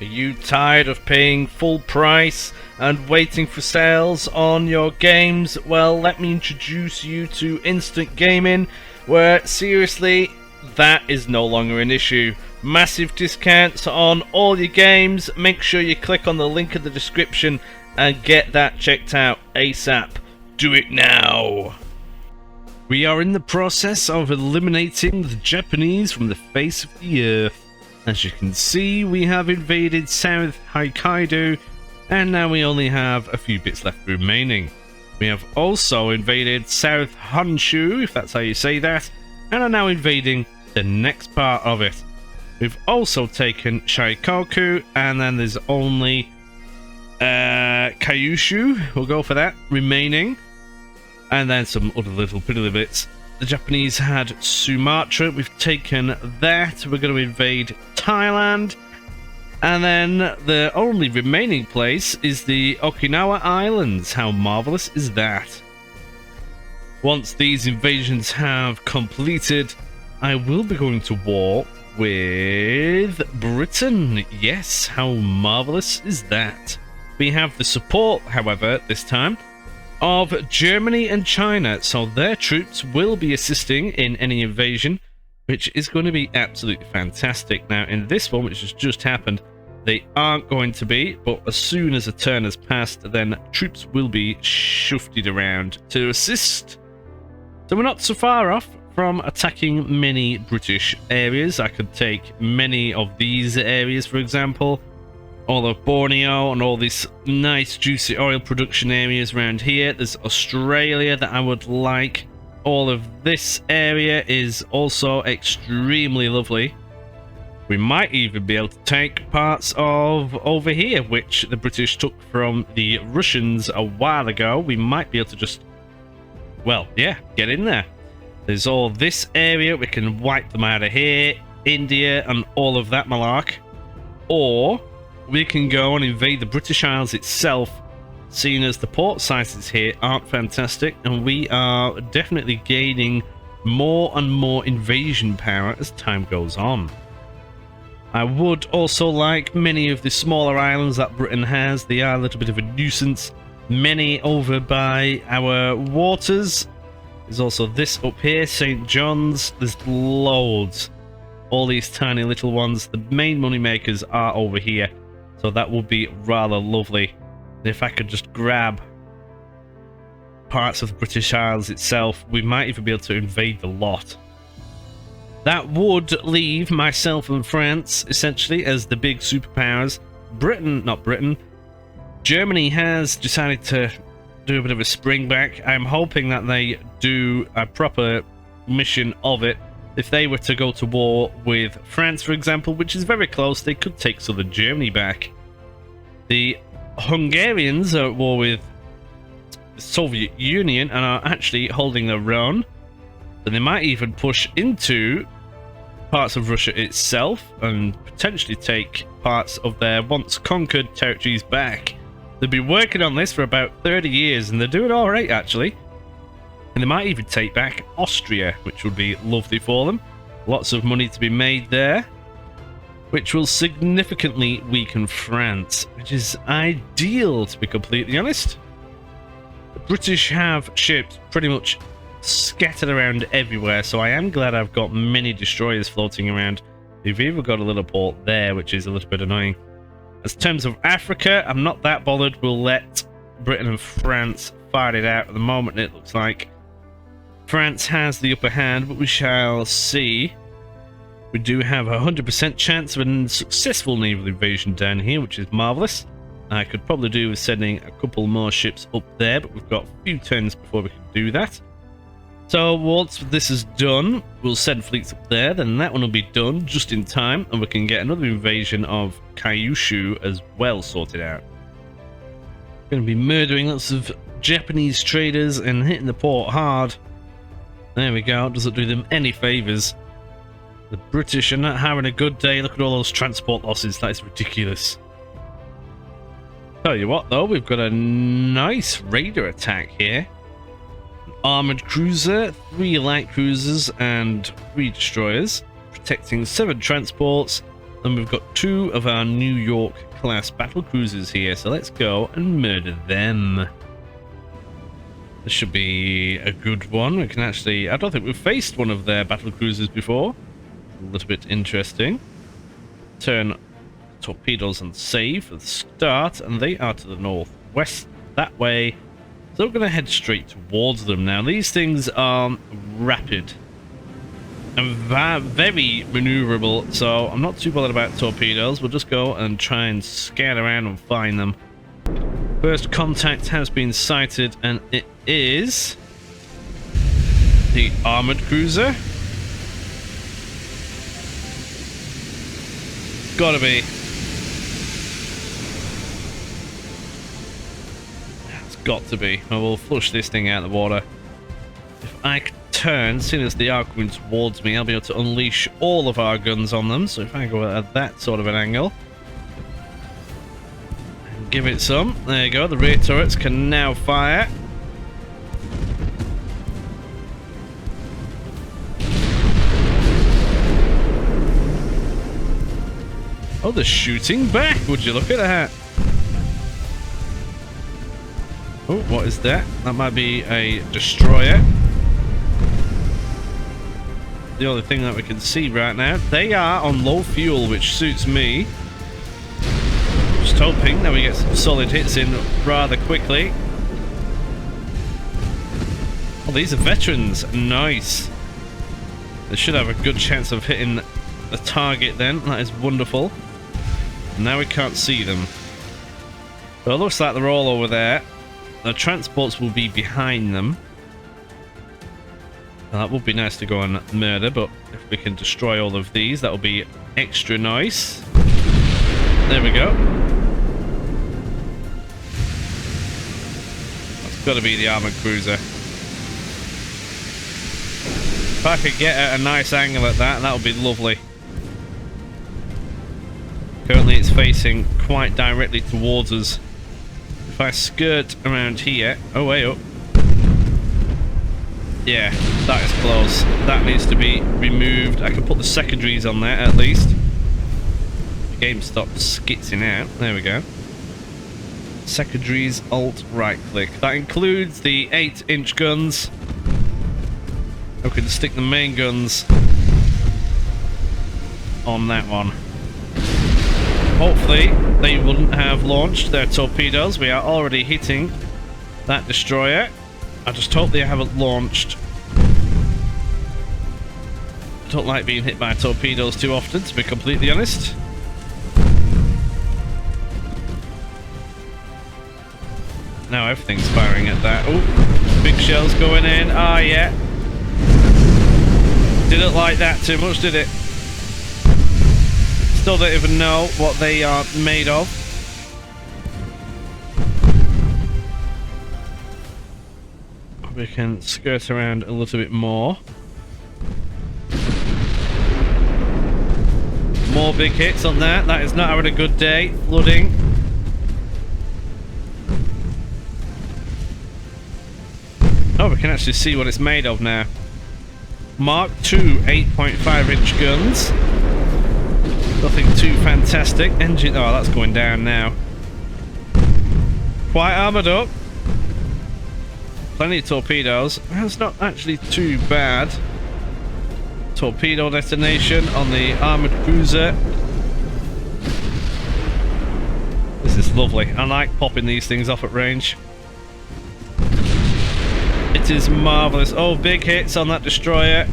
Are you tired of paying full price and waiting for sales on your games? Well, let me introduce you to instant gaming, where seriously, that is no longer an issue. Massive discounts on all your games. Make sure you click on the link in the description and get that checked out ASAP. Do it now! We are in the process of eliminating the Japanese from the face of the earth. As you can see, we have invaded South Hokkaido, and now we only have a few bits left remaining. We have also invaded South Honshu, if that's how you say that, and are now invading the next part of it. We've also taken Shikoku, and then there's only Kyushu, we'll go for that, remaining. And then some other little piddly bits. The Japanese had Sumatra, we've taken that. We're going to invade Thailand. And then the only remaining place is the Okinawa Islands. How marvellous is that? Once these invasions have completed, I will be going to war with Britain. Yes, how marvellous is that? We have the support, however, this time, of Germany and China, so their troops will be assisting in any invasion, which is going to be absolutely fantastic. Now, in this one, which has just happened, they aren't going to be, but as soon as a turn has passed, then troops will be shifted around to assist. So we're not so far off from attacking many British areas. I could take many of these areas, for example. All of Borneo and all these nice juicy oil production areas around here. There's Australia that I would like. All of this area is also extremely lovely. We might even be able to take parts of over here, which the British took from the Russians a while ago. We might be able to just, well, yeah, get in there. There's all this area. We can wipe them out of here. India and all of that malark. Or we can go and invade the British Isles itself, seeing as the port sizes here aren't fantastic, and we are definitely gaining more and more invasion power as time goes on. I would also like many of the smaller islands that Britain has. They are a little bit of a nuisance. Many over by our waters. There's also this up here, St. John's. There's loads. All these tiny little ones. The main money makers are over here. So that would be rather lovely. If I could just grab parts of the British Isles itself, we might even be able to invade the lot. That would leave myself and France essentially as the big superpowers. Germany has decided to do a bit of a spring back. I'm hoping that they do a proper mission of it. If they were to go to war with France, for example, which is very close, they could take southern Germany back. The Hungarians are at war with the Soviet Union and are actually holding their own. And they might even push into parts of Russia itself and potentially take parts of their once conquered territories back. They've been working on this for about 30 years and they're doing alright, actually. And they might even take back Austria, which would be lovely for them. Lots of money to be made there, which will significantly weaken France, which is ideal, to be completely honest. The British have ships pretty much scattered around everywhere, so I am glad I've got many destroyers floating around. We've even got a little port there, which is a little bit annoying. As terms of Africa, I'm not that bothered. We'll let Britain and France fight it out at the moment, it looks like. France has the upper hand, but we shall see. We do have a 100% chance of a successful naval invasion down here, which is marvellous. I could probably do with sending a couple more ships up there, but we've got a few turns before we can do that. So once this is done, we'll send fleets up there, then that one will be done just in time, and we can get another invasion of Kyushu as well sorted out. We're going to be murdering lots of Japanese traders and hitting the port hard. There we go, doesn't do them any favours. The British are not having a good day. Look at all those transport losses, that is ridiculous. Tell you what though, we've got a nice raider attack here. An armoured cruiser, 3 light cruisers and 3 destroyers, protecting 7 transports And we've got 2 of our New York class battle cruisers here, so let's go and murder them. This should be a good one. We can actually... I don't think we've faced one of their battle cruisers before. A little bit interesting. Turn torpedoes and save for the start, and they are to the northwest that way. So we're going to head straight towards them now. These things are rapid and very maneuverable, so I'm not too bothered about torpedoes. We'll just go and try and scan around and find them. First contact has been sighted, and it is the armored cruiser. Gotta be. It's got to be. I will flush this thing out of the water. If I can turn, seeing as they are going towards me, I'll be able to unleash all of our guns on them. So if I go at that sort of an angle, and give it some. There you go. The rear turrets can now fire. Oh, they're shooting back. Would you look at that? Oh, what is that? That might be a destroyer. The only thing that we can see right now. They are on low fuel, which suits me. Just hoping that we get some solid hits in rather quickly. Oh, these are veterans. Nice. They should have a good chance of hitting the target then. That is wonderful. Now we can't see them. Well, it looks like they're all over there. The transports will be behind them. Now, that would be nice to go and murder, but if we can destroy all of these, that will be extra nice. There we go. That's got to be the armored cruiser. If I could get at a nice angle at that, that would be lovely. Currently it's facing quite directly towards us. If I skirt around here... Oh, way up. Yeah, that is close. That needs to be removed. I can put the secondaries on there at least. The game stopped skitzing out. There we go. Secondaries, alt, right click. That includes the 8-inch guns. I can stick the main guns on that one. Hopefully they wouldn't have launched their torpedoes. We are already hitting that destroyer. I just hope they haven't launched. I don't like being hit by torpedoes too often, to be completely honest. Now everything's firing at that. Oh, big shells going in. Ah, yeah. Didn't like that too much, did it? Still don't even know what they are made of. We can skirt around a little bit more. More big hits on that. That is not having a good day. Flooding. Oh, we can actually see what it's made of now. Mark II 8.5-inch guns. Nothing too fantastic. Engine... Oh, that's going down now. Quite armoured up. Plenty of torpedoes. That's not actually too bad. Torpedo detonation on the armoured cruiser. This is lovely. I like popping these things off at range. It is marvellous. Oh, big hits on that destroyer.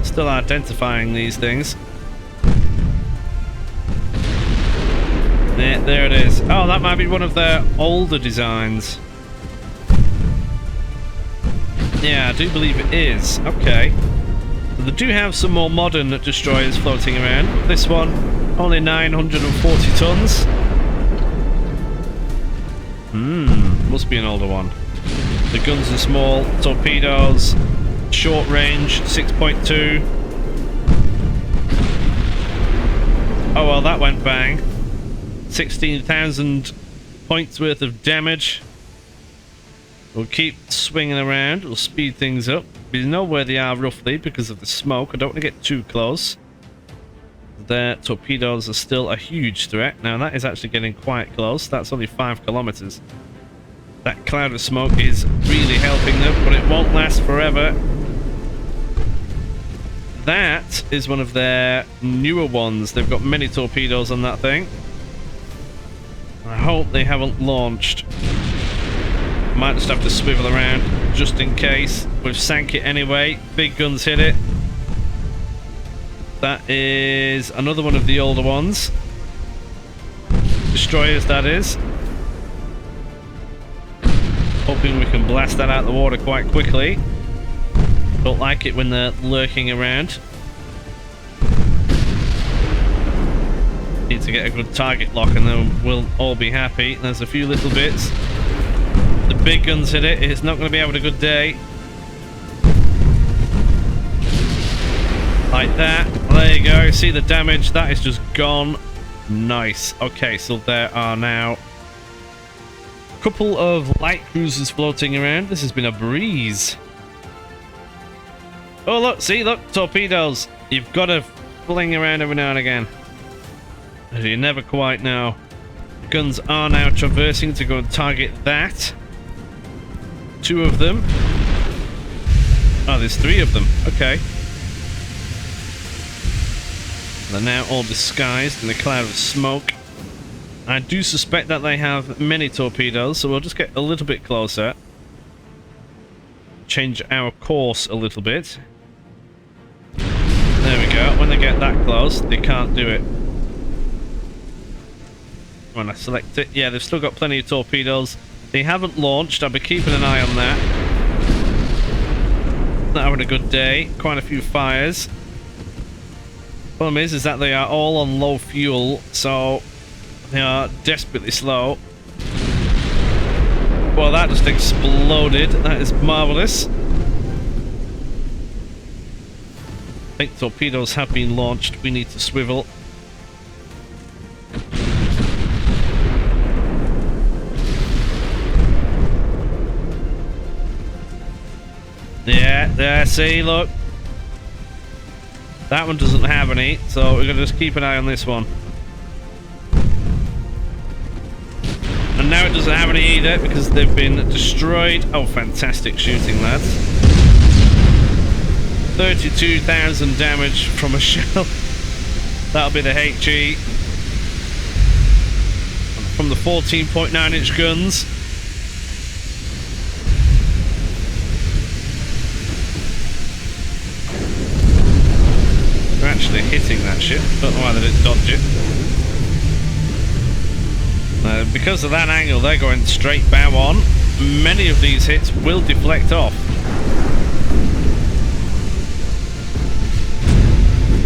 Still identifying these things. There it is. Oh, that might be one of their older designs. Yeah, I do believe it is. Okay. They do have some more modern destroyers floating around. This one, only 940 tons. Must be an older one. The guns are small. Torpedoes, short range, 6.2. Oh well, that went bang. 16,000 points worth of damage. We'll keep swinging around. We'll speed things up. We know where they are roughly because of the smoke. I don't want to get too close. Their torpedoes are still a huge threat. Now that is actually getting quite close. That's only 5 kilometers. That cloud of smoke is really helping them, but it won't last forever. That is one of their newer ones. They've got many torpedoes on that thing. I hope they haven't launched. Might just have to swivel around just in case. We've sank it anyway. Big guns hit it. That is another one of the older ones. Destroyers, that is. Hoping we can blast that out of the water quite quickly. Don't like it when they're lurking around. Need to get a good target lock and then we'll all be happy. There's a few little bits. The big guns hit it. It's not going to be having a good day. Like that. There you go. See the damage? That is just gone. Nice. Okay, so there are now a couple of light cruisers floating around. This has been a breeze. Oh, look. See? Look. Torpedoes. You've got to fling around every now and again. You never quite know. The guns are now traversing to go and target that. 2 of them. Oh, there's 3 of them. Okay. They're now all disguised in a cloud of smoke. I do suspect that they have many torpedoes, so we'll just get a little bit closer. Change our course a little bit. There we go. When they get that close, they can't do it. When I select it, yeah, they've still got plenty of torpedoes. They haven't launched. I'll be keeping an eye on that. Not having a good day. Quite a few fires. Problem is that they are all on low fuel, so they are desperately slow. Well, that just exploded. That is marvelous. I think torpedoes have been launched. We need to swivel. Yeah, there, see, look. That one doesn't have any, so we're going to just keep an eye on this one. And now it doesn't have any either, because they've been destroyed. Oh, fantastic shooting, lads. 32,000 damage from a shell. That'll be the HE. From the 14.9-inch guns. They're actually hitting that ship. Don't know why they didn't dodge it. Because of that angle, they're going straight bow on. Many of these hits will deflect off.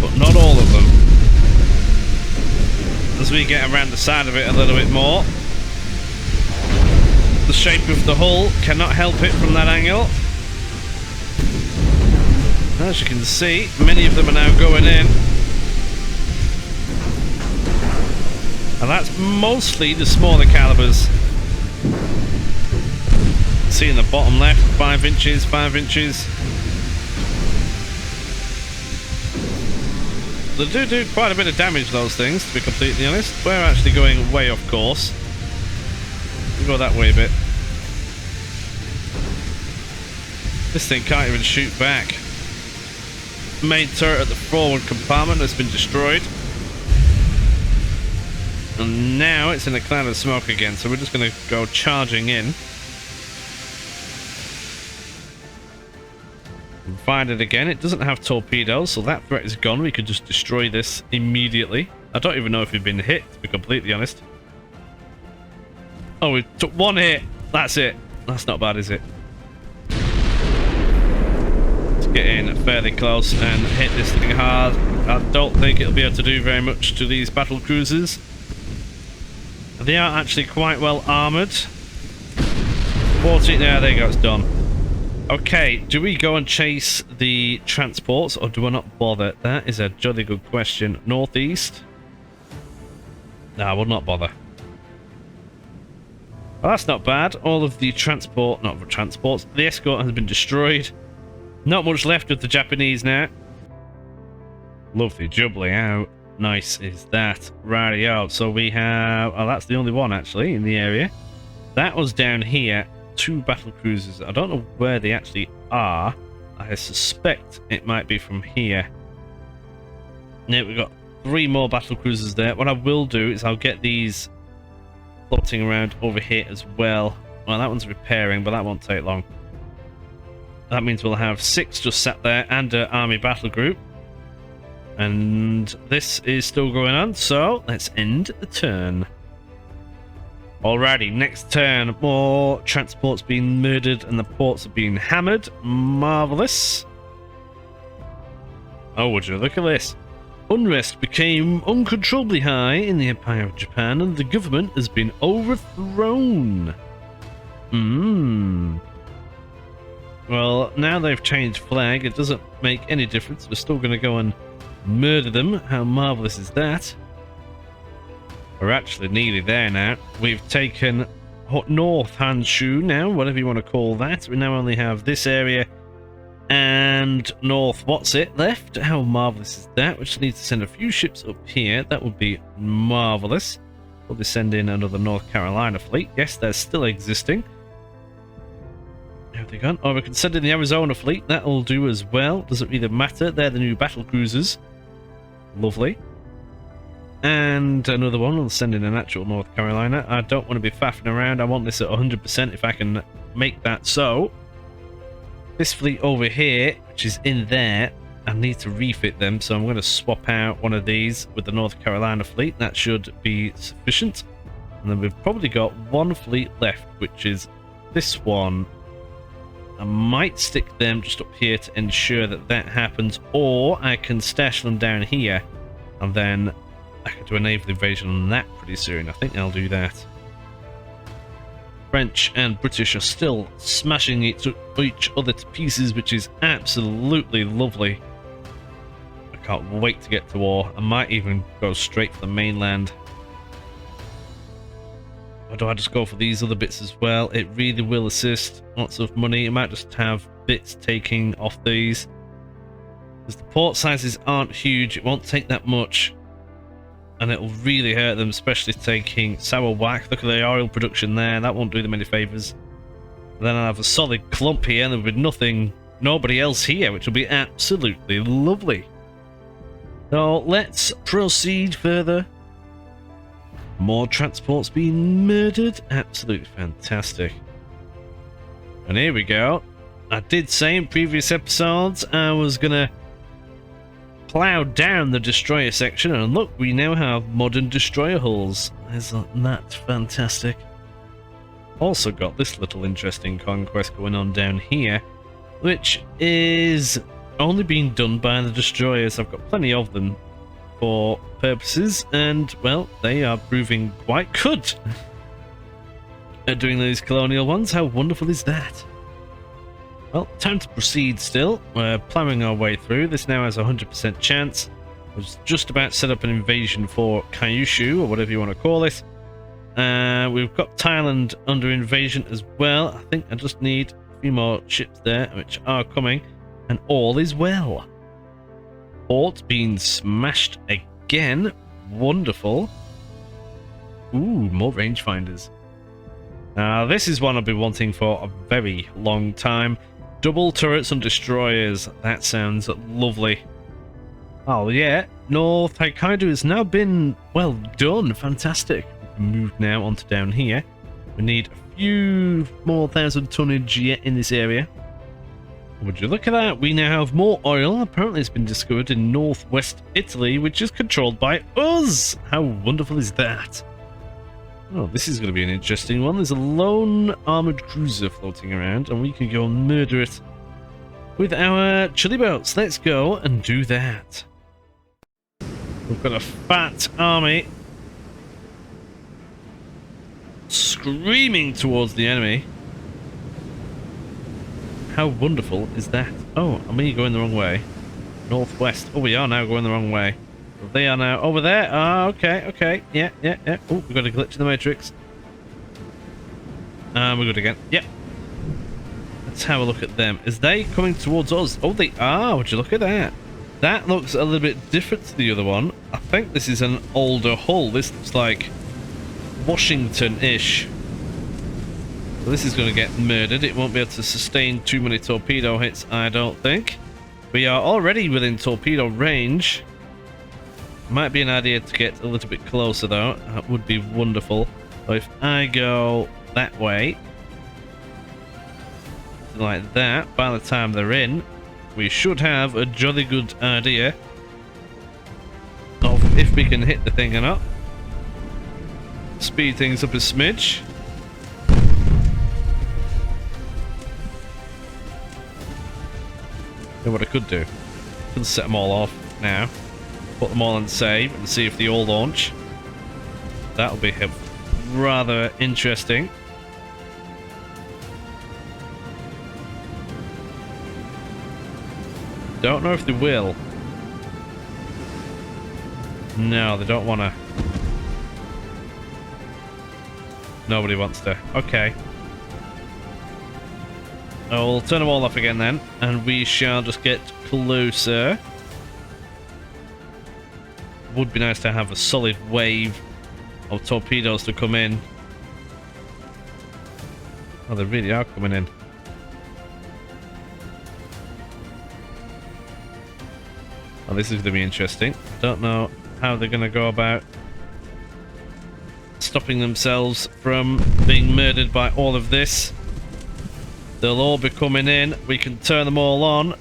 But not all of them. As we get around the side of it a little bit more, the shape of the hull cannot help it from that angle. As you can see, many of them are now going in. And that's mostly the smaller calibers. See in the bottom left, 5 inches, 5 inches. They do quite a bit of damage, those things, to be completely honest. We're actually going way off course. We'll go that way a bit. This thing can't even shoot back. Main turret at the forward compartment has been destroyed. And now it's in a cloud of smoke again, so we're just going to go charging in. Find it again. It doesn't have torpedoes, so that threat is gone. We could just destroy this immediately. I don't even know if we've been hit, to be completely honest. Oh, we took 1 hit. That's it. That's not bad, is it? Get in fairly close and hit this thing hard. I don't think it'll be able to do very much to these battle cruisers. They are actually quite well armoured. 14, there you go, it's done. Okay, do we go and chase the transports or do we not bother? That is a jolly good question. Northeast? No, I will not bother. Well, that's not bad. All of the transports, the escort has been destroyed. Not much left of the Japanese now. Lovely jubbly out. Nice is that. Rightio. So we have... Oh, that's the only one, actually, in the area. That was down here. 2 battle cruisers. I don't know where they actually are. I suspect it might be from here. Yeah, we've got 3 more battle cruisers there. What I will do is I'll get these floating around over here as well. Well, that one's repairing, but that won't take long. That means we'll have 6 just sat there and an army battle group. And this is still going on, so let's end the turn. Alrighty, next turn. More transports being murdered and the ports are being hammered. Marvellous. Oh, would you look at this? Unrest became uncontrollably high in the Empire of Japan and the government has been overthrown. Well, now they've changed flag. It doesn't make any difference. We're still going to go and murder them. How marvellous is that? We're actually nearly there now. We've taken North Hanshu now, whatever you want to call that. We now only have this area and North what's it left. How marvellous is that? We just need to send a few ships up here. That would be marvellous. We'll be sending another North Carolina fleet. Yes, they're still existing. Have they gone? Oh, we can send in the Arizona fleet. That'll do as well. Doesn't really matter. They're the new battle cruisers. Lovely. And another one. We'll send in an actual North Carolina. I don't want to be faffing around. I want this at 100% if I can make that so. This fleet over here, which is in there, I need to refit them. So I'm going to swap out one of these with the North Carolina fleet. That should be sufficient. And then we've probably got one fleet left, which is this one. I might stick them just up here to ensure that that happens, or I can stash them down here, and then I can do a naval invasion on that pretty soon. I think I'll do that. French and British are still smashing each other to pieces, which is absolutely lovely. I can't wait to get to war. I might even go straight for the mainland. Or do I just go for these other bits as well? It really will assist. Lots of money. It might just have bits taking off these. Because the port sizes aren't huge. It won't take that much. And it'll really hurt them, especially taking sour whack. Look at the oil production there. That won't do them any favours. Then I'll have a solid clump here. And there'll be nothing, nobody else here, which will be absolutely lovely. So let's proceed further. More transports being murdered. Absolutely fantastic. And here we go. I did say in previous episodes I was going to plow down the destroyer section. And look, we now have modern destroyer hulls. Isn't that fantastic? Also got this little interesting conquest going on down here, which is only being done by the destroyers. I've got plenty of them for purposes, and well, they are proving quite good at doing these colonial ones. How wonderful is that? Well, time to proceed still. We're plowing our way through. This now has a 100% chance. I was just about to set up an invasion for Kyushu, or whatever you want to call it. We've got Thailand under invasion as well. I think I just need a few more ships there, which are coming, and all is well. Port being smashed again. Wonderful. Ooh, more rangefinders. Now, this is one I've been wanting for a very long time. Double turrets and destroyers. That sounds lovely. Oh, yeah. North Hokkaido has now been, well done. Fantastic. We can move now onto down here. We need a few more 1,000 tonnage yet in this area. Would you look at that? We now have more oil. Apparently it's been discovered in northwest Italy, which is controlled by us. How wonderful is that? Oh, this is going to be an interesting one. There's a lone armoured cruiser floating around, and we can go and murder it with our chili boats. Let's go and do that. We've got a fat army screaming towards the enemy. How wonderful is that? Oh, I mean, going the wrong way. Northwest. Oh, we are now going the wrong way. They are now over there. Ah, okay, okay. Yeah. Oh, we've got a glitch in the matrix. We're good again. Yep. Let's have a look at them. Is they coming towards us? Oh, they are. Would you look at that? That looks a little bit different to the other one. I think this is an older hull. This looks like Washington-ish. So this is going to get murdered. It won't be able to sustain too many torpedo hits, I don't think. We are already within torpedo range. Might be an idea to get a little bit closer, though. That would be wonderful. So if I go that way, like that, by the time they're in, we should have a jolly good idea of if we can hit the thing or not. Speed things up a smidge. You know what I could do? I could set them all off now. Put them all on save and see if they all launch. That'll be rather interesting. Don't know if they will. No, they don't want to. Nobody wants to. Okay. I'll turn them all off again then, and we shall just get closer. Would be nice to have a solid wave of torpedoes to come in. Oh, they really are coming in. Oh, this is going to be interesting. Don't know how they're going to go about stopping themselves from being murdered by all of this. They'll all be coming in. We can turn them all on.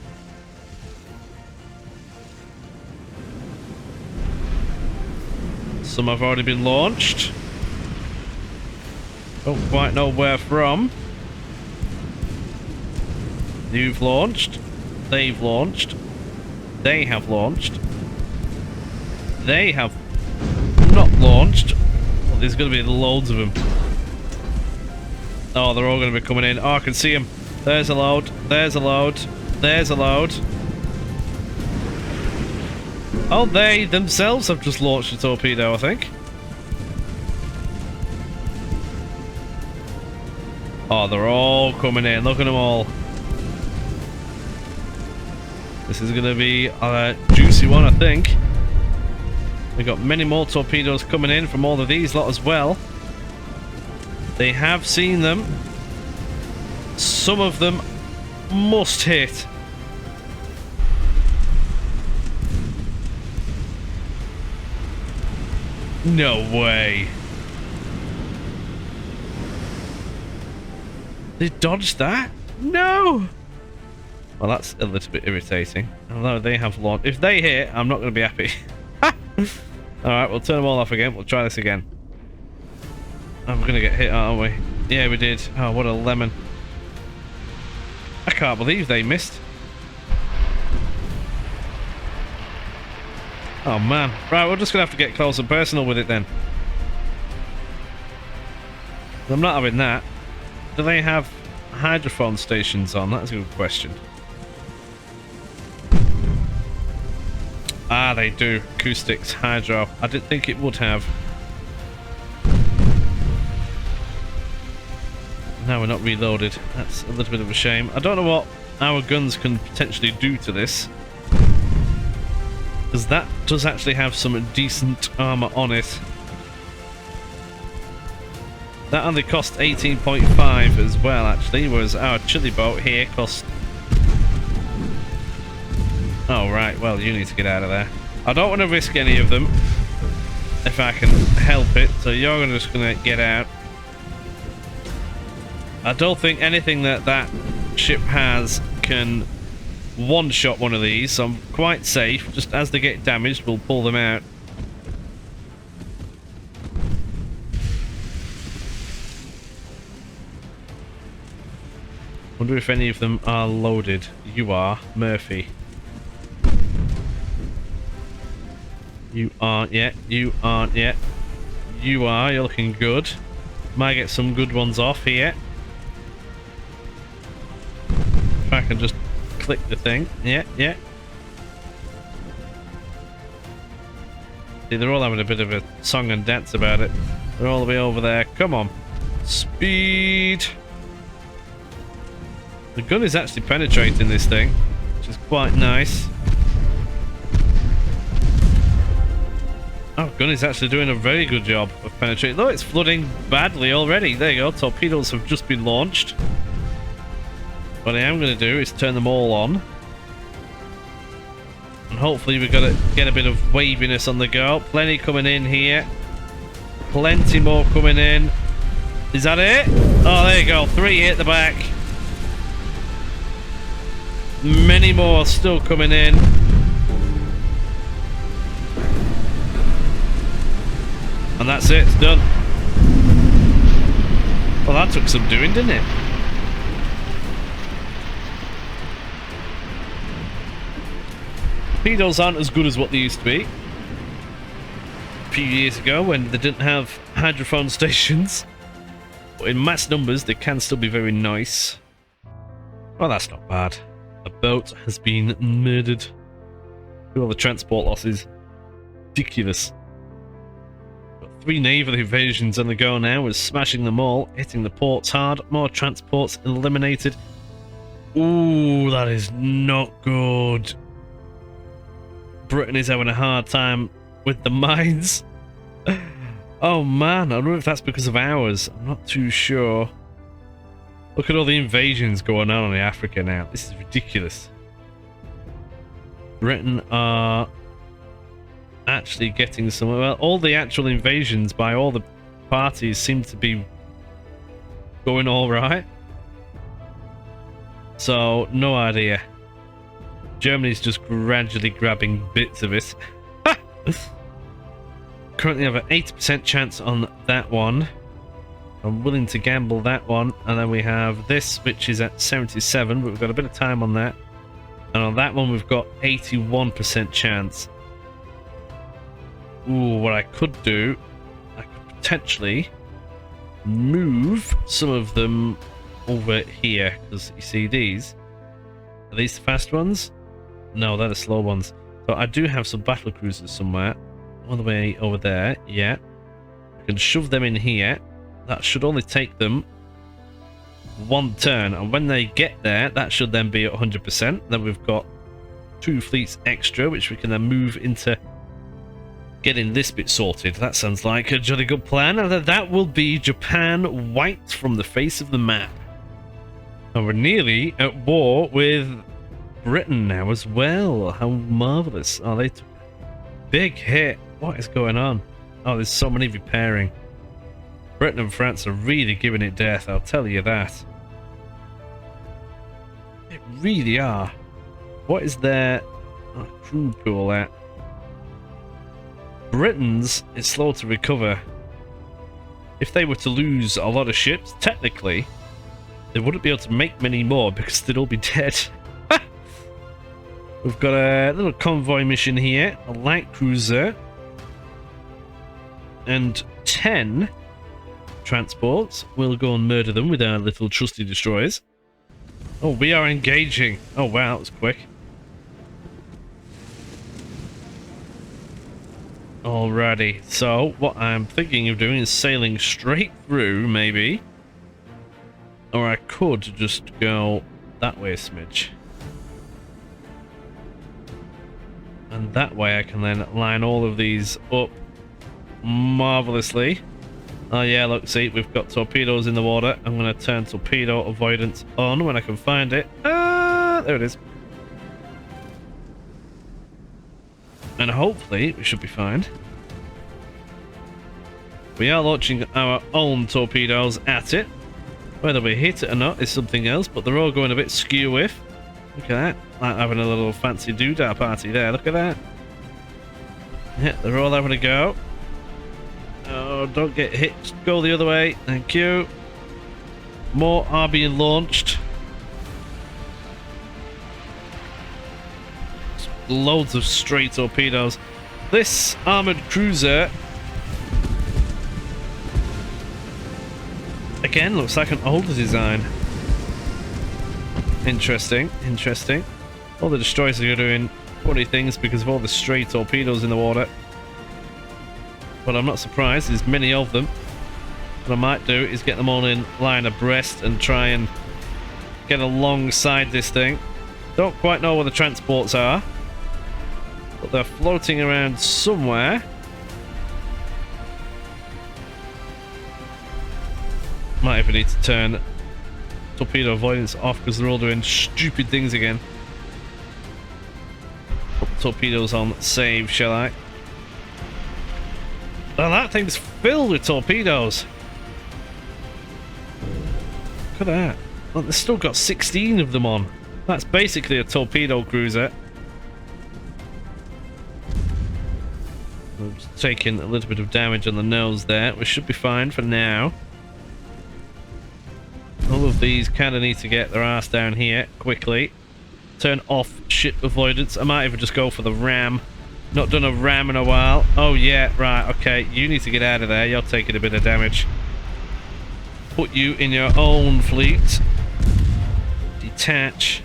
Some have already been launched. Don't quite know where from. You've launched. They've launched. They have launched. They have not launched. Well, there's going to be loads of them. Oh, they're all going to be coming in. Oh, I can see them. There's a load. There's a load. There's a load. Oh, they themselves have just launched a torpedo, I think. Oh, they're all coming in. Look at them all. This is going to be a juicy one, I think. We've got many more torpedoes coming in from all of these lot as well. They have seen them. Some of them must hit. No way. They dodged that? No! Well, that's a little bit irritating. Although they have launched. If they hit, I'm not going to be happy. Alright, we'll turn them all off again. We'll try this again. Oh, we're going to get hit, aren't we? Yeah, we did. Oh, what a lemon. I can't believe they missed. Oh, man. Right, we're just going to have to get close and personal with it then. I'm not having that. Do they have hydrophone stations on? That's a good question. Ah, they do. Acoustics, hydro. I didn't think it would have. Now we're not reloaded. That's a little bit of a shame. I don't know what our guns can potentially do to this. Because that does actually have some decent armor on it. That only cost 18.5 as well, actually, whereas our chili boat here cost... Oh, right, well, you need to get out of there. I don't want to risk any of them, if I can help it, so you're just going to get out. I don't think anything that that ship has can one-shot one of these, so I'm quite safe. Just as they get damaged, we'll pull them out. Wonder if any of them are loaded. You are, Murphy. You aren't yet. You aren't yet. You are. You're looking good. Might get some good ones off here. If I can just click the thing. Yeah, yeah. See, they're all having a bit of a song and dance about it. They're all the way over there. Come on. Speed. The gun is actually penetrating this thing, which is quite nice. Oh, gun is actually doing a very good job of penetrating. Though it's flooding badly already. There you go. Torpedoes have just been launched. What I am going to do is turn them all on. And hopefully we're going to get a bit of waviness on the go. Plenty coming in here. Plenty more coming in. Is that it? Oh, there you go. 3 hit the back. Many more still coming in. And that's it. It's done. Well, that took some doing, didn't it? Torpedoes aren't as good as what they used to be. A few years ago when they didn't have hydrophone stations. But in mass numbers, they can still be very nice. Well, that's not bad. A boat has been murdered. Look at all the transport losses. Ridiculous. Got 3 naval invasions on the go now. We're smashing them all, hitting the ports hard. More transports eliminated. Ooh, that is not good. Britain is having a hard time with the mines. Oh man, I wonder if that's because of ours. I'm not too sure. Look at all the invasions going on in Africa now. This is ridiculous. Britain are actually getting some... Well, all the actual invasions by all the parties seem to be going all right. So, no idea. Germany's just gradually grabbing bits of it. Currently have an 80% chance on that one. I'm willing to gamble that one. And then we have this, which is at 77, but we've got a bit of time on that. And on that one, we've got 81% chance. Ooh, what I could do, I could potentially move some of them over here. Because you see these? Are these the fast ones? No, they're the slow ones. So I do have some battle cruisers somewhere. All the way over there, yeah. I can shove them in here. That should only take them 1 turn. And when they get there, that should then be at 100%. Then we've got 2 fleets extra, which we can then move into getting this bit sorted. That sounds like a jolly good plan. And that will be Japan wiped from the face of the map. And we're nearly at war with Britain now as well. How marvellous. Oh, they took a big hit. What is going on? Oh, there's so many repairing. Britain and France are really giving it death, I'll tell you that. They really are. What is their crew pool at? Britain's is slow to recover. If they were to lose a lot of ships, technically, they wouldn't be able to make many more because they'd all be dead. We've got a little convoy mission here, a light cruiser, and 10 transports. We'll go and murder them with our little trusty destroyers. Oh, we are engaging. Oh wow, that was quick. Alrighty, so what I'm thinking of doing is sailing straight through, maybe. Or I could just go that way a smidge. And that way I can then line all of these up marvellously. Oh yeah, look, see, we've got torpedoes in the water. I'm going to turn torpedo avoidance on when I can find it. Ah, there it is. And hopefully we should be fine. We are launching our own torpedoes at it. Whether we hit it or not is something else, but they're all going a bit skew-whiff. Look at that. Like having a little fancy doodah party there. Look at that. Yeah, they're all having a go. Oh, don't get hit. Just go the other way. Thank you. More are being launched. Loads of stray torpedoes. This armoured cruiser again looks like an older design. Interesting, interesting. All the destroyers are doing funny things because of all the stray torpedoes in the water. But I'm not surprised, there's many of them. What I might do is get them all in line abreast and try and get alongside this thing. Don't quite know where the transports are, but they're floating around somewhere. Might even need to turn torpedo avoidance off because they're all doing stupid things again. Put torpedoes on save, shall I? Oh, that thing's filled with torpedoes. Look at that. Well, they've still got 16 of them on. That's basically a torpedo cruiser. I'm just taking a little bit of damage on the nose there. We should be fine for now. All of these kind of need to get their ass down here quickly. Turn off ship avoidance. I might even just go for the ram. Not done a ram in a while. Oh yeah, right, okay. You need to get out of there. You're taking a bit of damage. Put you in your own fleet. Detach.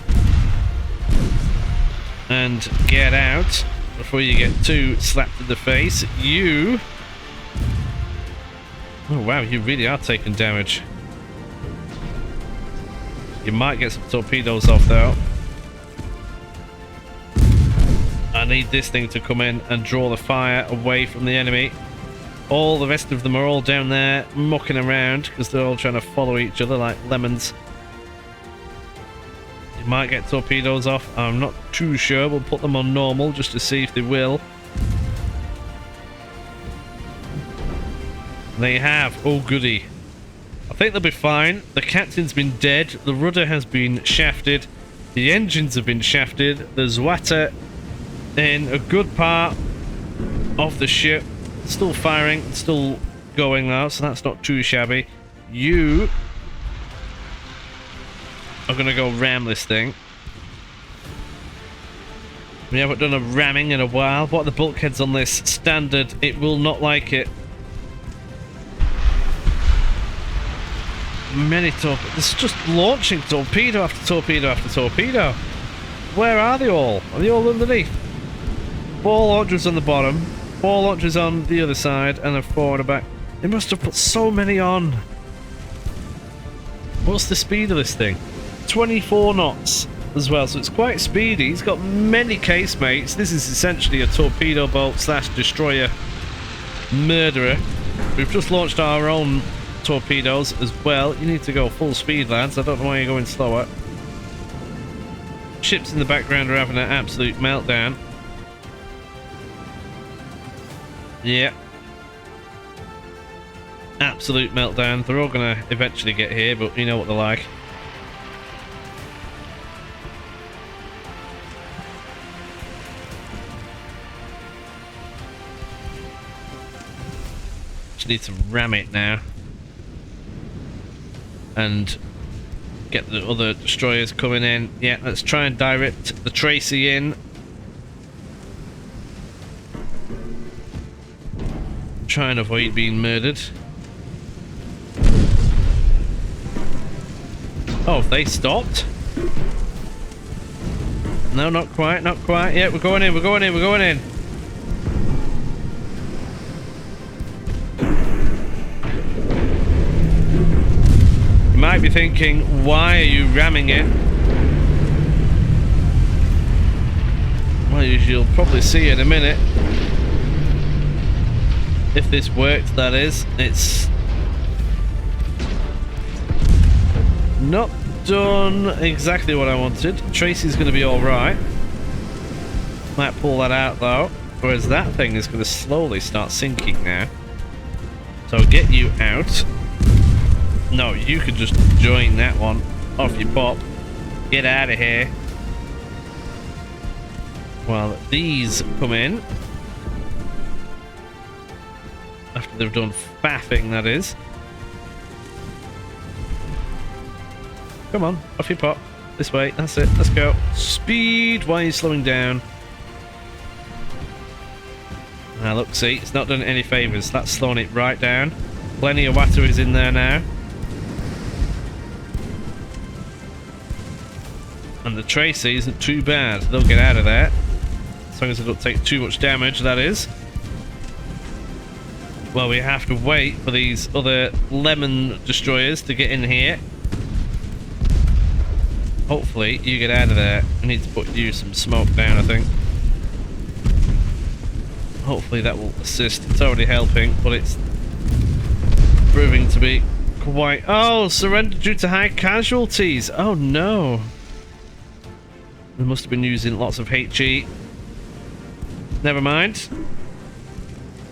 And get out before you get too slapped in the face. You... Oh wow, you really are taking damage. You might get some torpedoes off though. I need this thing to come in and draw the fire away from the enemy. All the rest of them are all down there mucking around because they're all trying to follow each other like lemons. You might get torpedoes off. I'm not too sure. We'll put them on normal just to see if they will. They have. Oh goody. I think they'll be fine. The captain's been dead. The rudder has been shafted. The engines have been shafted. There's water in a good part of the ship. Still firing, still going now, so that's not too shabby. You are going to go ram this thing. We haven't done a ramming in a while. What are the bulkheads on this? Standard. It will not like it. Many torpedoes. It's just launching torpedo after torpedo after torpedo. Where are they all? Are they all underneath? 4 launchers on the bottom, 4 launchers on the other side, and then 4 on the back. They must have put so many on. What's the speed of this thing? 24 knots as well, so it's quite speedy. It's got many casemates. This is essentially a torpedo boat slash destroyer murderer. We've just launched our own torpedoes as well. You need to go full speed, lads. I don't know why you're going slower. Ships in the background are having an absolute meltdown. Yeah. Absolute meltdown. They're all gonna eventually get here, but you know what they're like. Just need to ram it now. And get the other destroyers coming in. Yeah, let's try and direct the Tracy in. Try and avoid being murdered. Oh, have they stopped? No, not quite, not quite. Yeah, we're going in, we're going in, we're going in. You might be thinking, why are you ramming it? Well, as you'll probably see in a minute. If this worked, that is. It's not done exactly what I wanted. Tracy's going to be alright. Might pull that out though. Whereas that thing is going to slowly start sinking now. So I'll get you out. No, you could just join that one. Off you pop. Get out of here. While these come in. After they've done faffing, that is. Come on, off you pop. This way, that's it, let's go. Speed, why are you slowing down? Now look, see, it's not done any favours. That's slowing it right down. Plenty of water is in there now. And the Tracy isn't too bad. They'll get out of there. As long as they don't take too much damage, that is. Well, we have to wait for these other lemon destroyers to get in here. hopefully you get out of there. I need to put you some smoke down, I think. Hopefully that will assist. It's already helping, but it's proving to be quite... Oh, surrender due to high casualties. Oh no. They must have been using lots of HE. Never mind.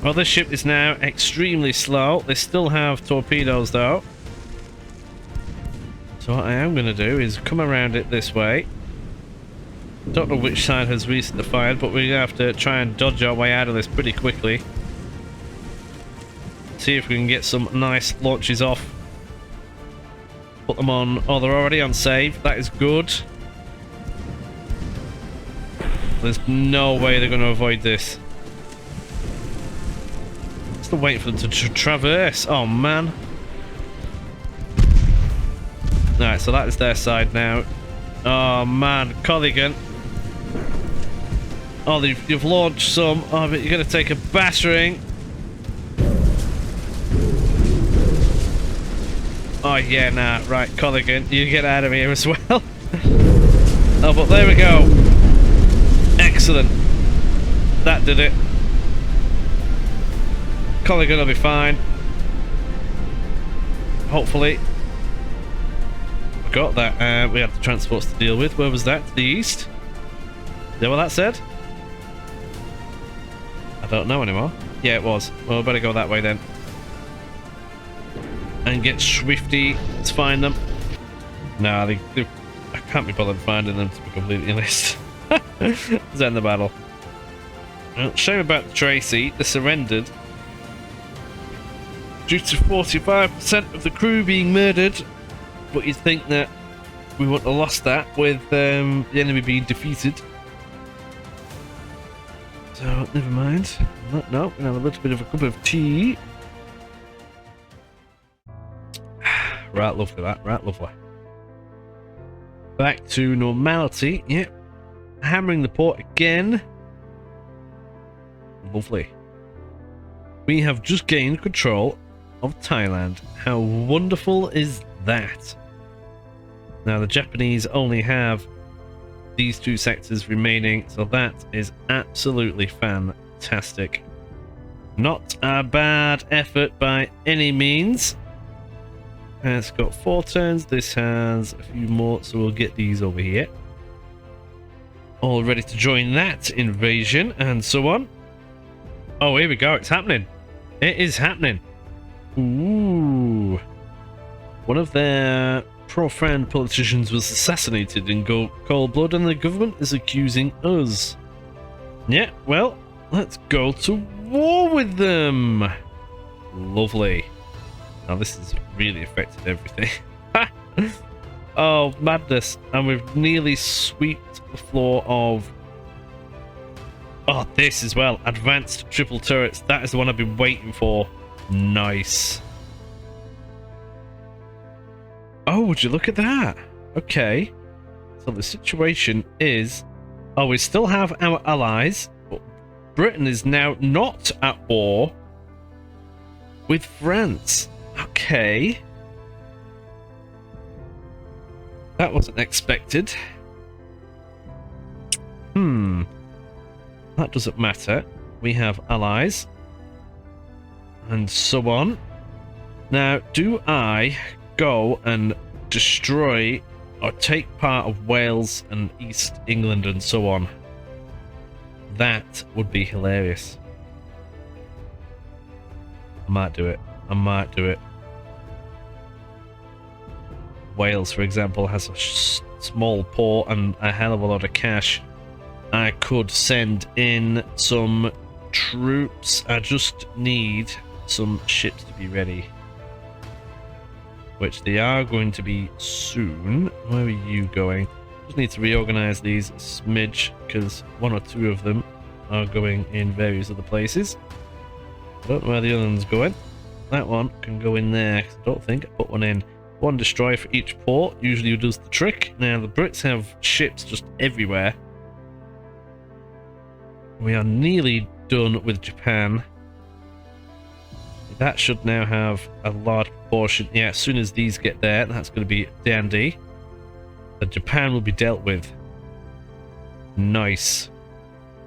Well, this ship is now extremely slow. They still have torpedoes though. So what I am going to do is come around it this way. Don't know which side has recently fired, but we're going to have to try and dodge our way out of this pretty quickly. See if we can get some nice launches off. Put them on... Oh, they're already on save. That is good. There's no way they're going to avoid this. Still waiting for them to traverse. Oh, man. Alright, so that is their side now. Oh, man. Colligan. Oh, you've launched some. Oh, but you're going to take a battering. Oh, yeah, nah. Right, Colligan, you get out of here as well. Oh, but there we go. Excellent. That did it. Colligan will be fine. Hopefully. Got that. We had the transports to deal with. Where was that? To the east? Is that what that said? I don't know anymore. Yeah, it was. Well, we better go that way then. And get Swifty to find them. Nah, I can't be bothered finding them, to be completely honest. Let's end the battle. Well, shame about Tracy. They surrendered due to 45% of the crew being murdered. But you'd think that we wouldn't have lost that with the enemy being defeated. So, never mind. No, we have a little bit of a cup of tea. Right, lovely that. Right, lovely. Back to normality. Yep. Hammering the port again. Lovely. We have just gained control of Thailand. How wonderful is that? Now the Japanese only have these two sectors remaining, so that is absolutely fantastic. Not a bad effort by any means. And it's got 4 turns. This has a few more, so we'll get these over here. All ready to join that invasion and so on. Oh, here we go. It's happening. It is happening. Ooh. One of their pro-friend politicians was assassinated in cold blood and the government is accusing us. Yeah, well, let's go to war with them. Lovely. Now this has really affected everything. Oh, madness. And we've nearly swept the floor of... Oh, this as well. Advanced triple turrets. That is the one I've been waiting for. Nice. Oh, would you look at that? Okay. So the situation is... Oh, we still have our allies, but Britain is now not at war with France. Okay. That wasn't expected. That doesn't matter. We have allies. And so on. Now, do I go and destroy or take part of Wales and East England and so on? That would be hilarious. I might do it. I might do it. Wales, for example, has a small port and a hell of a lot of cash. I could send in some troops. I just need some ships to be ready. Which they are going to be soon. Where are you going? Just need to reorganize these a smidge because 1 or 2 of them are going in various other places. I don't know where the other one's going. That one can go in there. I don't think I put one in. 1 destroyer for each port usually does the trick. Now the Brits have ships just everywhere. We are nearly done with Japan. That should now have a large proportion. Yeah, as soon as these get there, that's going to be dandy. that Japan will be dealt with. Nice.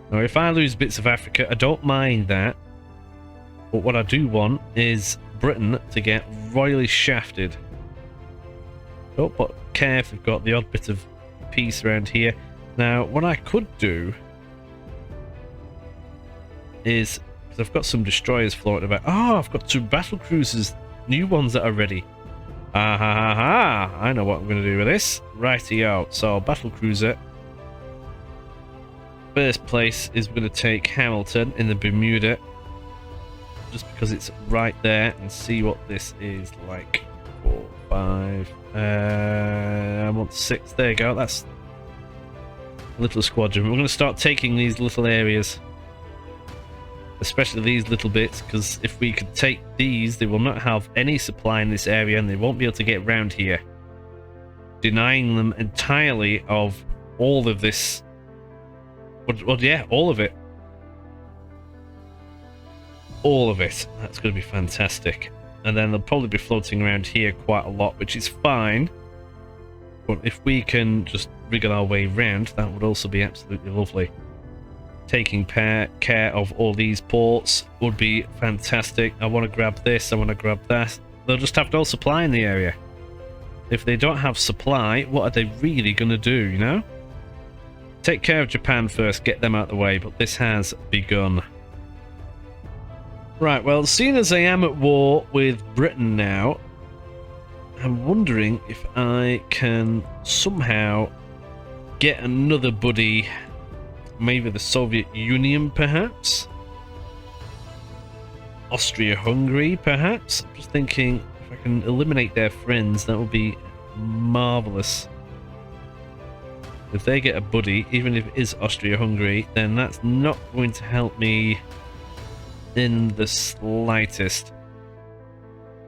Now, if I lose bits of Africa, I don't mind that. But what I do want is Britain to get royally shafted. Oh, but care if we've got the odd bit of peace around here. Now, what I could do is, because I've got some destroyers floating about. Oh, I've got 2 battle cruisers, new ones that are ready. Ah ha ha ha! I know what I'm going to do with this. Righty-o. So, battle cruiser. First place is going to take Hamilton in the Bermuda, just because it's right there, and see what this is like. 4, 5. I want 6. There you go. That's a little squadron. We're going to start taking these little areas, especially these little bits, because if we could take these, they will not have any supply in this area, and they won't be able to get round here, denying them entirely of all of this. Well, yeah, all of it. All of it. That's going to be fantastic. And then they'll probably be floating around here quite a lot, which is fine. But if we can just wriggle our way round, that would also be absolutely lovely. Taking care of all these ports would be fantastic. I want to grab this, I want to grab that. They'll just have no supply in the area. If they don't have supply, what are they really going to do, you know? Take care of Japan first, get them out of the way, but this has begun. Right, well, seeing as I am at war with Britain now, I'm wondering if I can somehow get another buddy, maybe the Soviet Union, perhaps? Austria-Hungary, perhaps? I'm just thinking, if I can eliminate their friends, that would be marvellous. If they get a buddy, even if it is Austria-Hungary, then that's not going to help me in the slightest.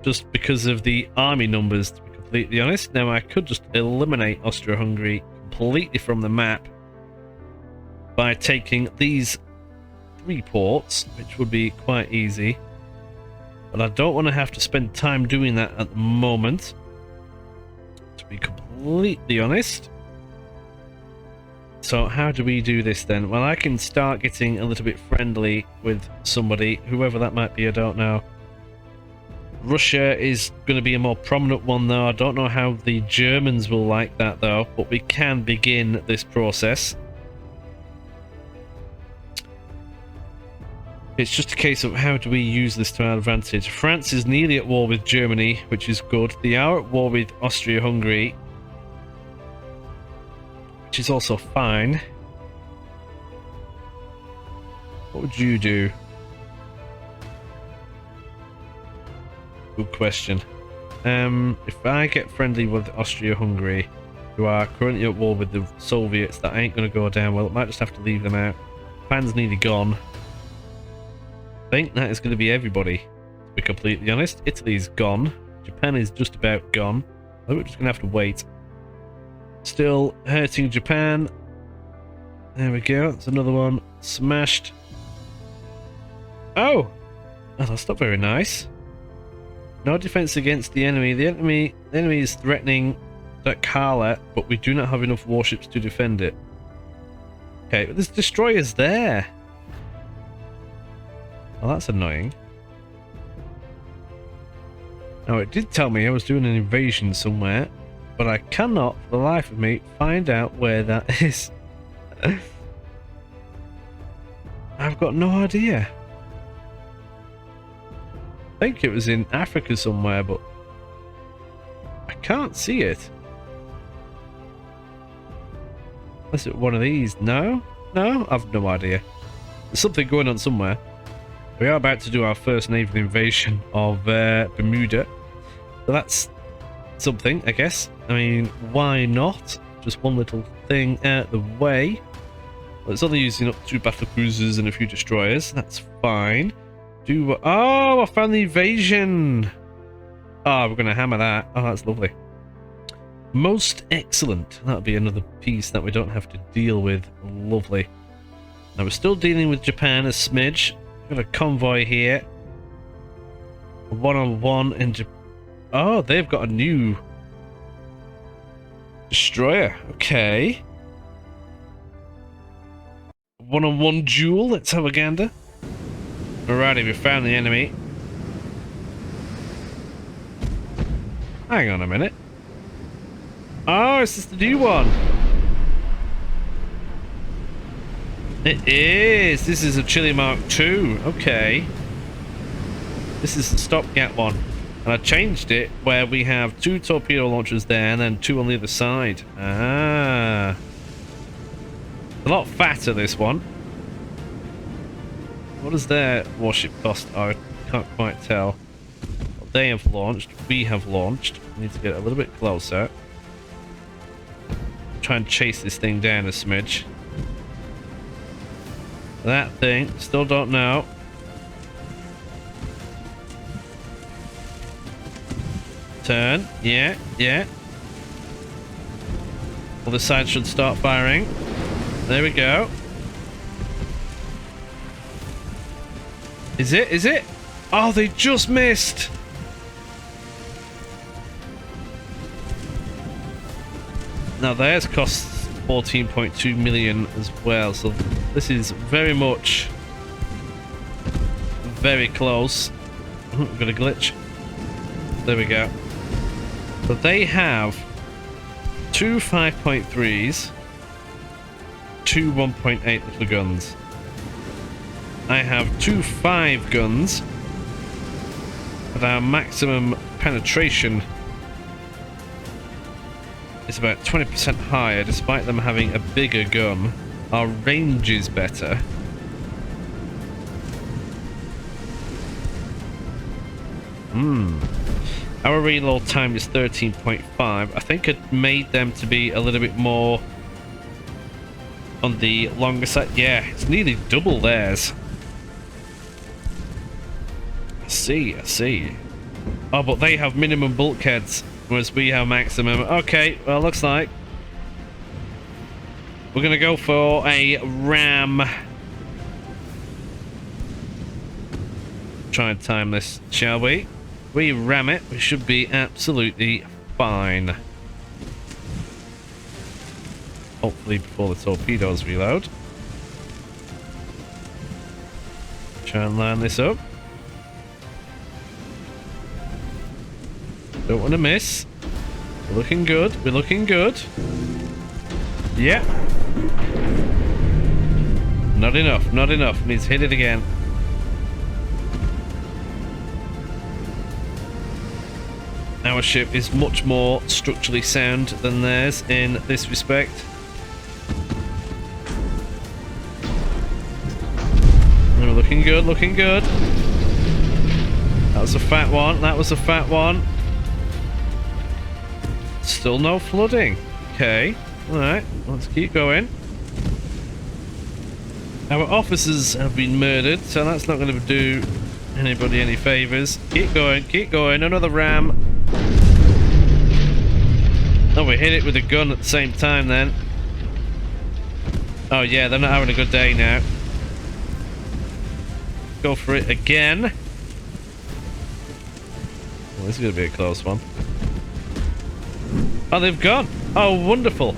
Just because of the army numbers, to be completely honest. Now, I could just eliminate Austria-Hungary completely from the map by taking these 3 ports, which would be quite easy. But I don't want to have to spend time doing that at the moment, to be completely honest. So how do we do this then? Well, I can start getting a little bit friendly with somebody, whoever that might be, I don't know. Russia is going to be a more prominent one though. I don't know how the Germans will like that though, but we can begin this process. It's just a case of how do we use this to our advantage. France is nearly at war with Germany, which is good. They are at war with Austria-Hungary, which is also fine. What would you do? Good question. If I get friendly with Austria-Hungary, who are currently at war with the Soviets, that ain't going to go down well. It might just have to leave them out. Japan's nearly gone. I think that is going to be everybody, to be completely honest. Italy's gone. Japan is just about gone. I think we're just going to have to wait. Still hurting Japan. There we go. That's another one smashed. Oh! Oh, that's not very nice. No defense against the enemy. The enemy is threatening that Kala, but we do not have enough warships to defend it. Okay, but there's destroyers there. Well, that's annoying. Now, it did tell me I was doing an invasion somewhere, but I cannot, for the life of me, find out where that is. I've got no idea. I think it was in Africa somewhere, but I can't see it. Unless it's one of these. No? No? I've no idea. There's something going on somewhere. We are about to do our first naval invasion of Bermuda. So that's something, I guess. I mean, why not? Just one little thing out the way. Well, it's only using up 2 battle cruisers and a few destroyers. That's fine. Oh, I found the invasion. Oh, we're going to hammer that. Oh, that's lovely. Most excellent. That'll be another piece that we don't have to deal with. Lovely. Now, we're still dealing with Japan a smidge. Got a convoy here. A one-on-one in Japan. Oh, they've got a new... Destroyer. Okay. One-on-one duel. Let's have a gander. Alrighty, we found the enemy. Hang on a minute. Oh, is this the new one? It is. This is a Chile Mark II. Okay. This is the stopgap one. And I changed it where we have 2 torpedo launchers there and then 2 on the other side. Ah. A lot fatter, this one. What does their warship cost? I can't quite tell. They have launched. We have launched. We need to get a little bit closer. Try and chase this thing down a smidge. That thing, still don't know. Turn. Yeah, yeah. Other side should start firing. There we go. Is it? Is it? Oh, they just missed. Now theirs costs 14.2 million as well, so this is very much very close. We've got a glitch. There we go. So they have 2 5.3s, 2 1.8 little guns. I have 2 5 guns, but our maximum penetration is about 20% higher, despite them having a bigger gun. Our range is better. Our reload time is 13.5. I think it made them to be a little bit more on the longer side. Yeah, it's nearly double theirs. I see. Oh, but they have minimum bulkheads, whereas we have maximum. Okay, well, looks like we're gonna go for a ram. Try and time this, shall we? We ram it, we should be absolutely fine. Hopefully before the torpedoes reload. Try and line this up. Don't want to miss. We're looking good. We're looking good. Yeah. Not enough. Not enough. Needs to hit it again. Our ship is much more structurally sound than theirs in this respect. We're looking good. Looking good. That was a fat one. That was a fat one. Still no flooding. Okay. Alright. Let's keep going. Our officers have been murdered, so that's not going to do anybody any favours. Keep going. Keep going. Another ram. Oh, we hit it with a gun at the same time then. Oh yeah, they're not having a good day now. Go for it again. Well, this is going to be a close one. Oh, they've gone. Oh, wonderful.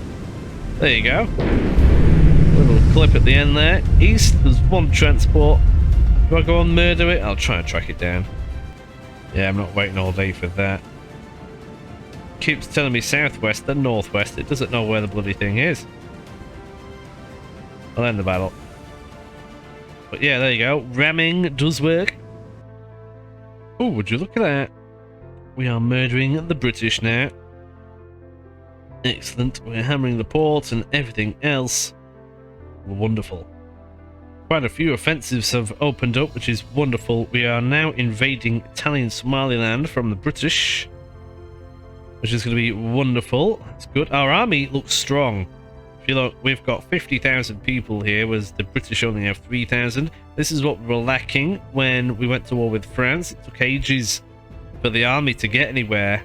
There you go. Little clip at the end there. East, there's one transport. Do I go and murder it? I'll try and track it down. Yeah, I'm not waiting all day for that. Keeps telling me southwest and northwest. It doesn't know where the bloody thing is. I'll end the battle. But yeah, there you go. Ramming does work. Oh, would you look at that? We are murdering the British now. Excellent. We're hammering the port and everything else. Wonderful. Quite a few offensives have opened up, which is wonderful. We are now invading Italian Somaliland from the British, which is going to be wonderful. That's good. Our army looks strong. If you look, we've got 50,000 people here, whereas the British only have 3,000. This is what we were lacking when we went to war with France. It took ages for the army to get anywhere.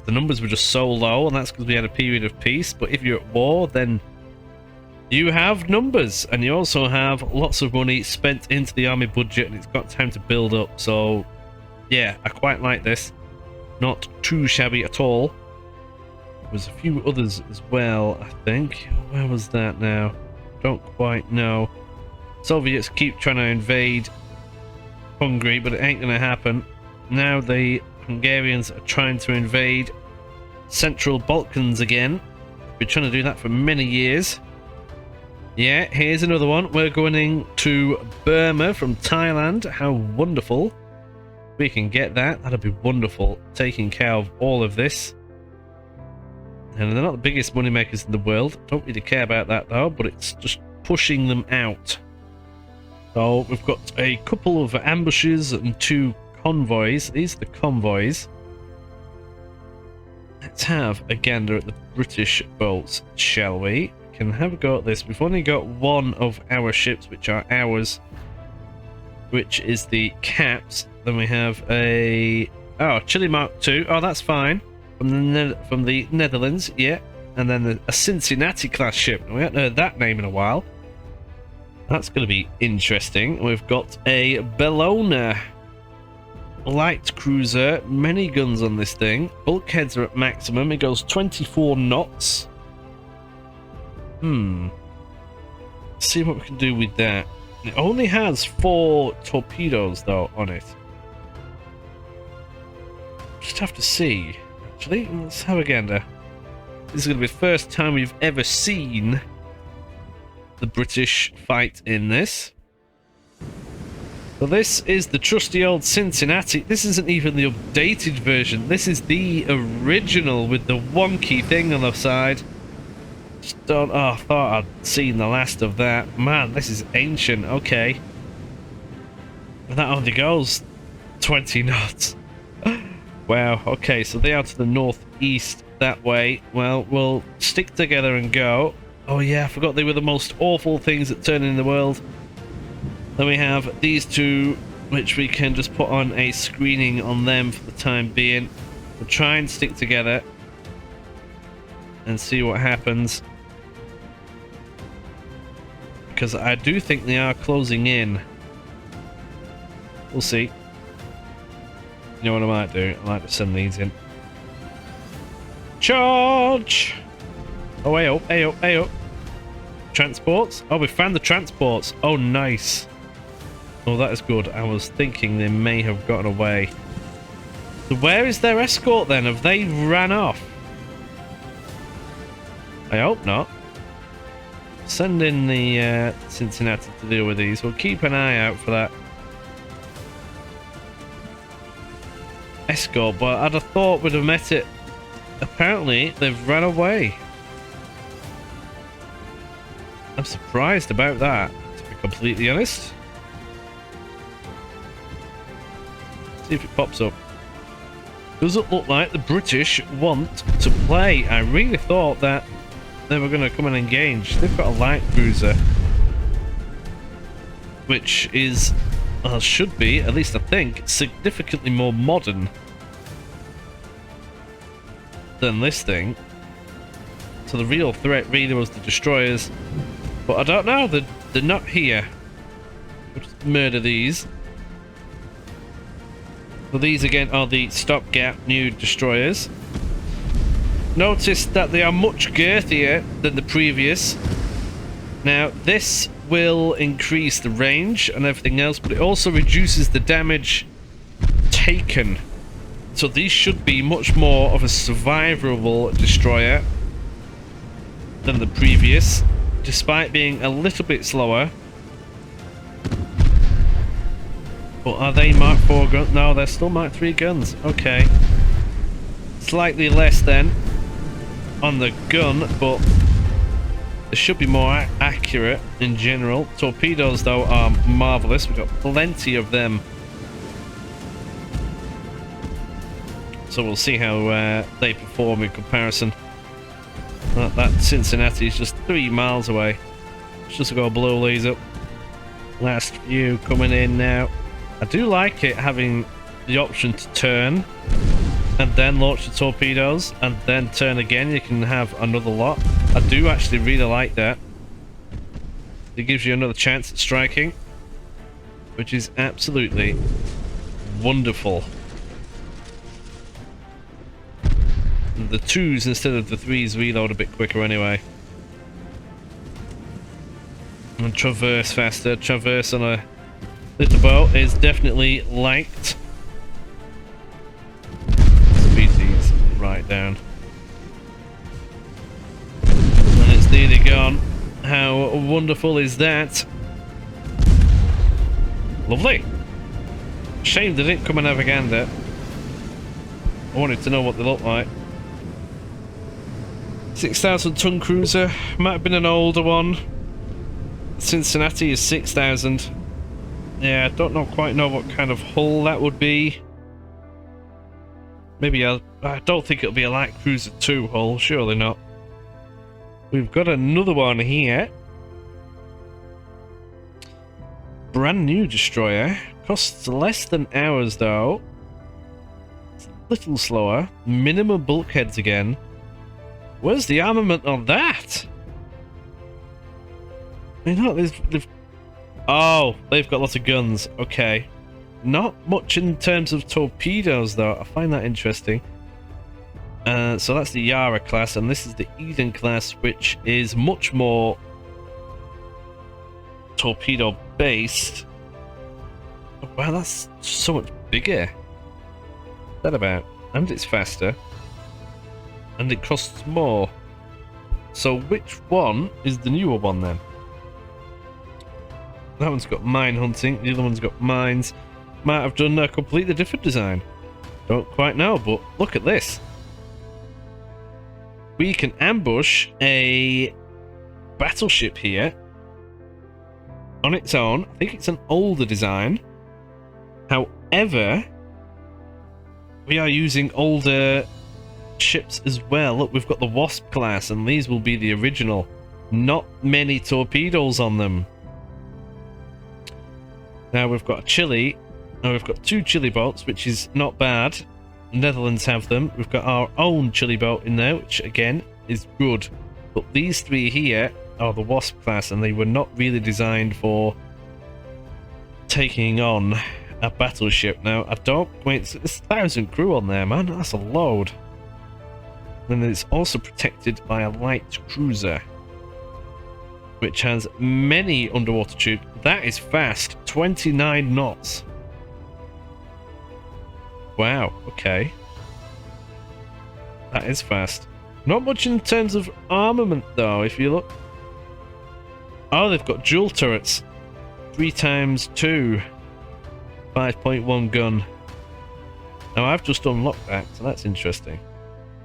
The numbers were just so low, and that's because we had a period of peace. But if you're at war, then you have numbers, and you also have lots of money spent into the army budget, and it's got time to build up. So yeah, I quite like this. Not too shabby at all. was a few others as well, I think. Where was that now? Don't quite know. Soviets keep trying to invade Hungary, but it ain't gonna happen. Now the Hungarians are trying to invade Central Balkans again. Been trying to do that for many years. Yeah, here's another one. We're going into Burma from Thailand. How wonderful. We can get that. That'd be wonderful. Taking care of all of this. And they're not the biggest money makers in the world. Don't really care about that though, but it's just pushing them out. So we've got a couple of ambushes and 2 convoys. These are the convoys. Let's have a gander at the British boats, shall we? We can have a go at this. We've only got one of our ships, which are ours, which is the Caps. Then we have a Chile Mark II. Oh, that's fine. From the Netherlands, yeah. And then a Cincinnati class ship. We haven't heard that name in a while. That's going to be interesting. We've got a Bellona light cruiser. Many guns on this thing. Bulkheads are at maximum. It goes 24 knots. Let's see what we can do with that. It only has 4 torpedoes though on it. Just have to see. Actually, let's have a gander. This is going to be the first time we've ever seen the British fight in this. So this is the trusty old Cincinnati. This isn't even the updated version. This is the original with the wonky thing on the side. Just don't... Oh, I thought I'd seen the last of that. Man, this is ancient. Okay. And that only goes 20 knots. Wow. Okay, so they are to the northeast that way. Well, we'll stick together and go. Oh yeah, I forgot they were the most awful things that turn in the world. Then we have these 2, which we can just put on a screening on them for the time being. We'll try and stick together and see what happens. Because I do think they are closing in. We'll see. You know what I might do? I might just send these in. Charge! Oh, way up, way up, way up. Transports? Oh, we found the transports. Oh, nice. Oh, that is good. I was thinking they may have gotten away. So where is their escort then? Have they ran off? I hope not. Send in the Cincinnati to deal with these. We'll keep an eye out for that escort, but I'd have thought we'd have met it. Apparently, they've run away. I'm surprised about that, to be completely honest. See if it pops up. Doesn't look like the British want to play. I really thought that they were going to come and engage. They've got a light cruiser, which is, well, should be, at least I think, significantly more modern than this thing. So the real threat really was the destroyers. But I don't know, they're not here. We'll just murder these. So these again are the stopgap new destroyers. Notice that they are much girthier than the previous. Now this will increase the range and everything else, but it also reduces the damage taken. So these should be much more of a survivable destroyer than the previous, despite being a little bit slower. But are they Mark 4 guns? No, they're still Mark 3 guns. Okay. Slightly less then on the gun, but they should be more accurate in general. Torpedoes, though, are marvellous. We've got plenty of them. So we'll see how they perform in comparison. That Cincinnati is just 3 miles away. Let's just go blow these up. Last few coming in now. I do like it having the option to turn and then launch the torpedoes and then turn again. You can have another lot. I do actually really like that. It gives you another chance at striking, which is absolutely wonderful. The 2s instead of the 3s reload a bit quicker anyway. And traverse faster. Traverse on a little boat is definitely liked. Speed these right down. And it's nearly gone. How wonderful is that? Lovely. Shame they didn't come and have a gander. I wanted to know what they look like. 6,000 ton cruiser. Might have been an older one. Cincinnati is 6,000. Yeah, I don't quite know what kind of hull that would be. Maybe I don't think it'll be a light cruiser 2 hull. Surely not. We've got another one here. Brand new destroyer. Costs less than ours though. It's a little slower. Minimum bulkheads again. Where's the armament on that? You know, they've got lots of guns. Okay. Not much in terms of torpedoes though. I find that interesting. So that's the Yara class, and this is the Eden class, which is much more torpedo based. Oh, wow, that's so much bigger. What's that about? And it's faster. And it costs more. So which one is the newer one then? That one's got mine hunting, the other one's got mines. Might have done a completely different design. Don't quite know, but look at this. We can ambush a battleship here on its own. I think it's an older design. However, we are using older ships as well. Look, we've got the Wasp class, and these will be the original. Not many torpedoes on them. Now we've got a Chile. Now we've got 2 Chile boats, which is not bad. The Netherlands have them. We've got our own Chile boat in there, which again is good. But these 3 here are the Wasp class, and they were not really designed for taking on a battleship. Now I don't wait. There's 1,000 crew on there, man. That's a load. And then it's also protected by a light cruiser, which has many underwater tubes. That is fast. 29 knots. Wow, okay. That is fast. Not much in terms of armament though, if you look. Oh, they've got dual turrets. 3x2. 5.1 gun. Now I've just unlocked that, so that's interesting.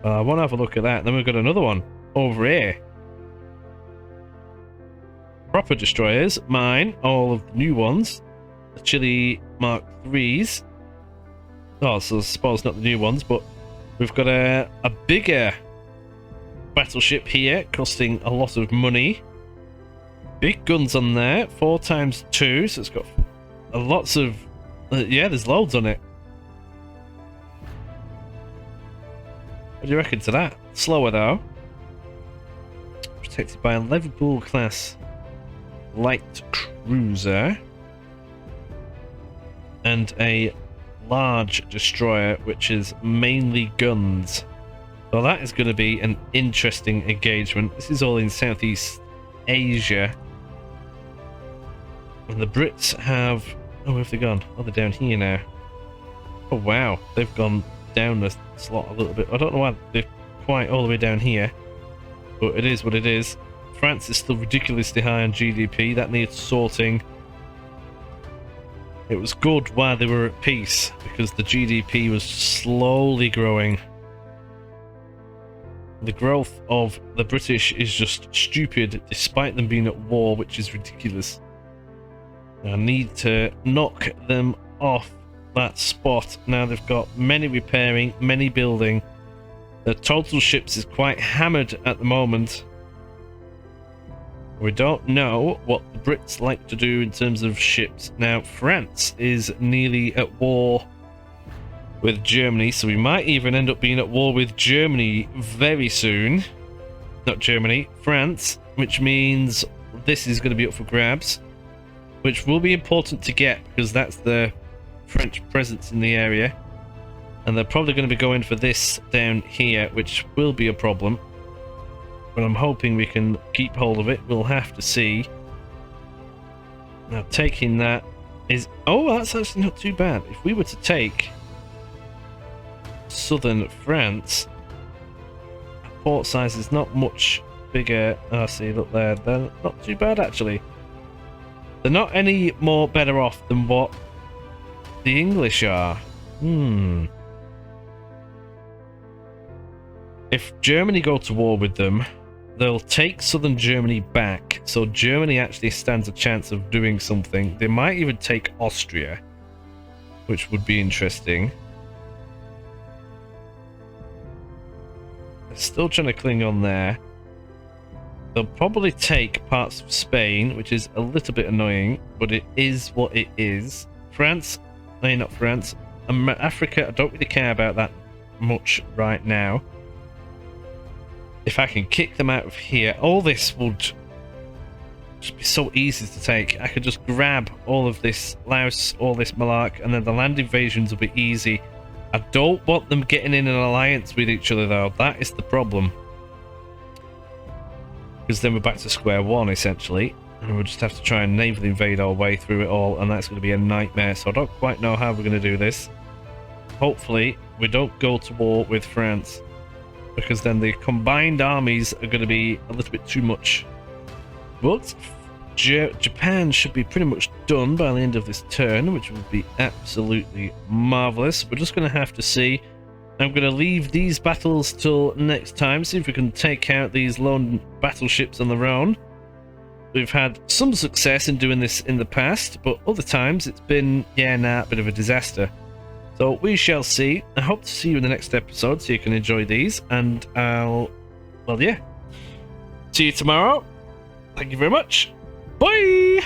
I want to have a look at that. Then we've got another one over here. Proper destroyers. Mine. All of the new ones. The Chile Mark 3s. Oh, so I suppose not the new ones, but we've got a bigger battleship here, costing a lot of money. Big guns on there, 4x2, so it's got lots of... yeah, there's loads on it. What do you reckon to that? Slower though. Protected by a Liverpool class light cruiser. And a large destroyer, which is mainly guns. So that is going to be an interesting engagement. This is all in Southeast Asia. And the Brits have... oh, where have they gone? Oh, they're down here now. Oh, wow. They've gone down the slot a little bit. I don't know why they're quite all the way down here. But it is what it is. France is still ridiculously high on GDP. That needs sorting. It was good while they were at peace, because the GDP was slowly growing. The growth of the British is just stupid, despite them being at war, which is ridiculous. I need to knock them off that spot. Now they've got many repairing, many building. The total ships is quite hammered at the moment. We don't know what the Brits like to do in terms of ships. Now, France is nearly at war with Germany, so we might even end up being at war with Germany very soon. Not Germany, France, which means this is going to be up for grabs, which will be important to get because that's the French presence in the area. And they're probably going to be going for this down here, which will be a problem. But I'm hoping we can keep hold of it. We'll have to see. Now, taking that is... Oh, that's actually not too bad. If we were to take southern France, port size is not much bigger. Oh, see, look there. They're not too bad, actually. They're not any more better off than what the English are. If Germany go to war with them, they'll take southern Germany back, so Germany actually stands a chance of doing something. They might even take Austria, which would be interesting. They're still trying to cling on there. They'll probably take parts of Spain, which is a little bit annoying, but it is what it is. France, no, not France. Africa, I don't really care about that much right now. If I can kick them out of here, all this would just be so easy to take. I could just grab all of this Laos, all this Malak, and then the land invasions will be easy. I don't want them getting in an alliance with each other, though. That is the problem. Because then we're back to square one, essentially. And we'll just have to try and naval invade our way through it all, and that's going to be a nightmare. So I don't quite know how we're going to do this. Hopefully, we don't go to war with France, because then the combined armies are going to be a little bit too much. But Japan should be pretty much done by the end of this turn, which would be absolutely marvellous. We're just going to have to see. I'm going to leave these battles till next time, see if we can take out these lone battleships on their own. We've had some success in doing this in the past, but other times it's been, a bit of a disaster. So we shall see. I hope to see you in the next episode so you can enjoy these. And I'll... Well, yeah. See you tomorrow. Thank you very much. Bye!